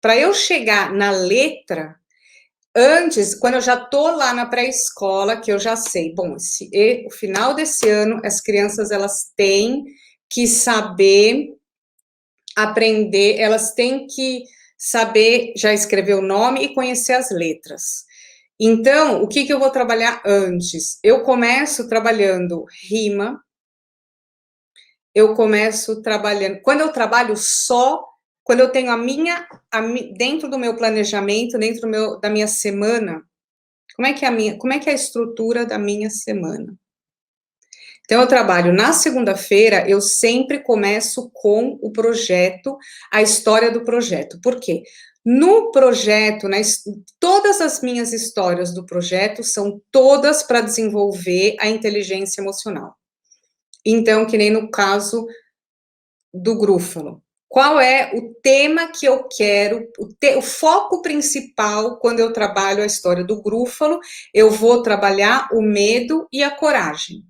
para eu chegar na letra, antes, quando eu já tô lá na pré-escola, que eu já sei, bom, o final desse ano, as crianças, elas têm que saber aprender, elas têm que saber já escrever o nome e conhecer as letras. Então, o que eu vou trabalhar antes? Eu começo trabalhando rima, eu começo trabalhando. Quando eu trabalho só, quando eu tenho dentro do meu planejamento, dentro da minha semana, como é que é a estrutura da minha semana? Então, eu trabalho na segunda-feira, eu sempre começo com o projeto, a história do projeto. Por quê? No projeto, todas as minhas histórias do projeto são todas para desenvolver a inteligência emocional. Então, que nem no caso do Grúfalo. Qual é o tema que eu quero, o foco principal quando eu trabalho a história do Grúfalo? Eu vou trabalhar o medo e a coragem.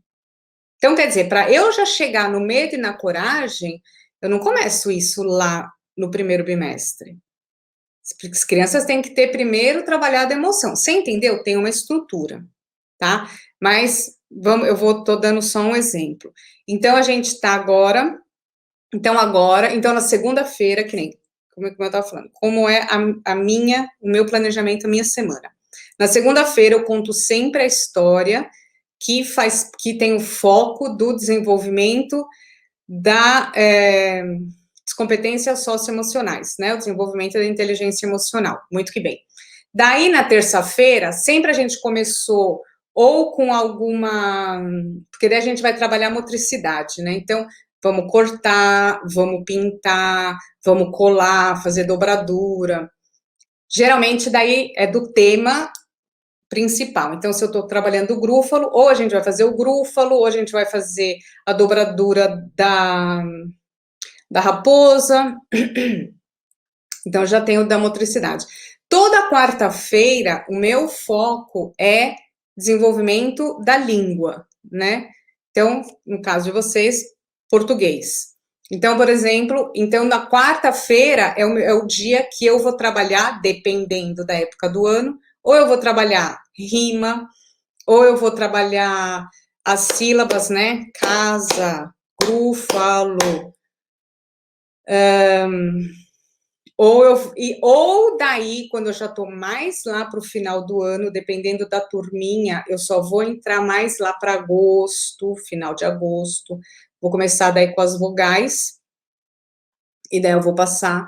Então, quer dizer, para eu já chegar no medo e na coragem, eu não começo isso lá no primeiro bimestre. As crianças têm que ter primeiro trabalhado a emoção. Você entendeu? Tem uma estrutura, tá? Mas tô dando só um exemplo. Então, a gente está agora. Então, na segunda-feira, que nem como eu estava falando, como é o meu planejamento, a minha semana. Na segunda-feira, eu conto sempre a história que tem o foco do desenvolvimento das competências socioemocionais, né? O desenvolvimento da inteligência emocional. Muito que bem. Daí, na terça-feira, sempre a gente começou ou com alguma... Porque daí a gente vai trabalhar a motricidade, né? Então, vamos cortar, vamos pintar, vamos colar, fazer dobradura. Geralmente, daí é do tema principal. Então, se eu estou trabalhando o grúfalo, ou a gente vai fazer o grúfalo, ou a gente vai fazer a dobradura da raposa. Então, já tenho da motricidade. Toda quarta-feira, o meu foco é desenvolvimento da língua, né? Então, no caso de vocês, português. Então, por exemplo, na quarta-feira é o dia que eu vou trabalhar, dependendo da época do ano, ou eu vou trabalhar rima, ou eu vou trabalhar as sílabas, né? Casa, grúfalo, ou daí, quando eu já estou mais lá para o final do ano, dependendo da turminha, eu só vou entrar mais lá para agosto, final de agosto. Vou começar daí com as vogais, e daí eu vou passar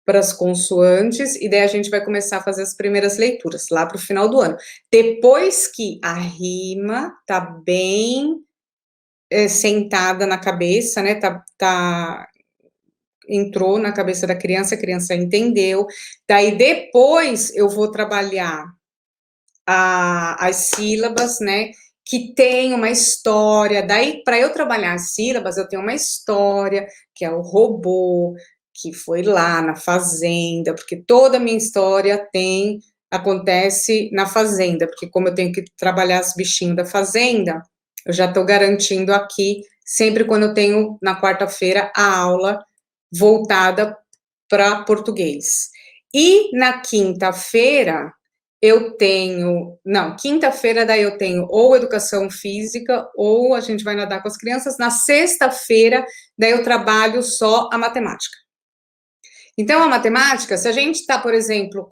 para as consoantes, e daí a gente vai começar a fazer as primeiras leituras, lá para o final do ano. Depois que a rima tá bem sentada na cabeça, né? Entrou na cabeça da criança, a criança entendeu. Daí depois eu vou trabalhar as sílabas, né? Que tem uma história. Daí, para eu trabalhar as sílabas, eu tenho uma história, que é o robô, que foi lá na fazenda, porque toda a minha história acontece na fazenda, porque como eu tenho que trabalhar os bichinhos da fazenda, eu já estou garantindo aqui, sempre quando eu tenho, na quarta-feira, a aula voltada para português. E na quinta-feira, quinta-feira daí eu tenho ou educação física, ou a gente vai nadar com as crianças. Na sexta-feira, daí eu trabalho só a matemática. Então, a matemática, se a gente está, por exemplo,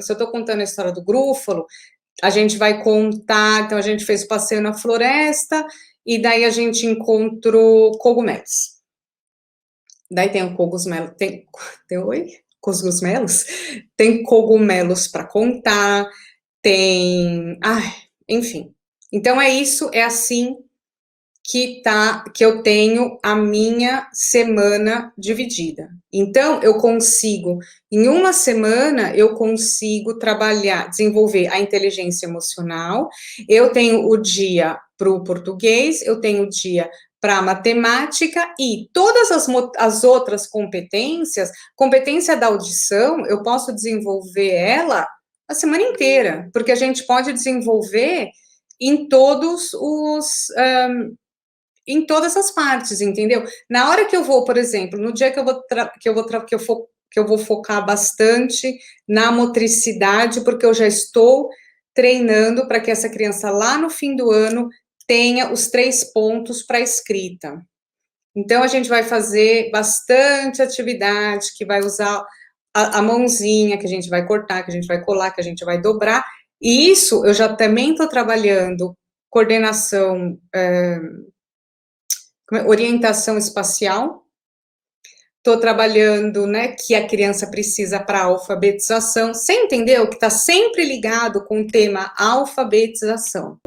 se eu estou contando a história do grúfalo, a gente vai contar, então a gente fez o passeio na floresta, e daí a gente encontrou cogumelos. Daí tem o cogumelo, oi? Cogumelos? Tem cogumelos para contar, enfim. Então é isso, é assim que eu tenho a minha semana dividida. Então eu consigo, em uma semana eu consigo desenvolver a inteligência emocional. Eu tenho o dia para o português, eu tenho o dia para a matemática e todas as outras competência da audição, eu posso desenvolver ela a semana inteira, porque a gente pode desenvolver em todas as partes, entendeu? Na hora que eu vou, por exemplo, no dia que eu for que eu vou focar bastante na motricidade, porque eu já estou treinando para que essa criança lá no fim do ano tenha os 3 pontos para escrita. Então, a gente vai fazer bastante atividade, que vai usar a mãozinha, que a gente vai cortar, que a gente vai colar, que a gente vai dobrar, e isso eu já também estou trabalhando coordenação, orientação espacial, estou trabalhando, né, que a criança precisa para alfabetização. Você entendeu que está sempre ligado com o tema alfabetização?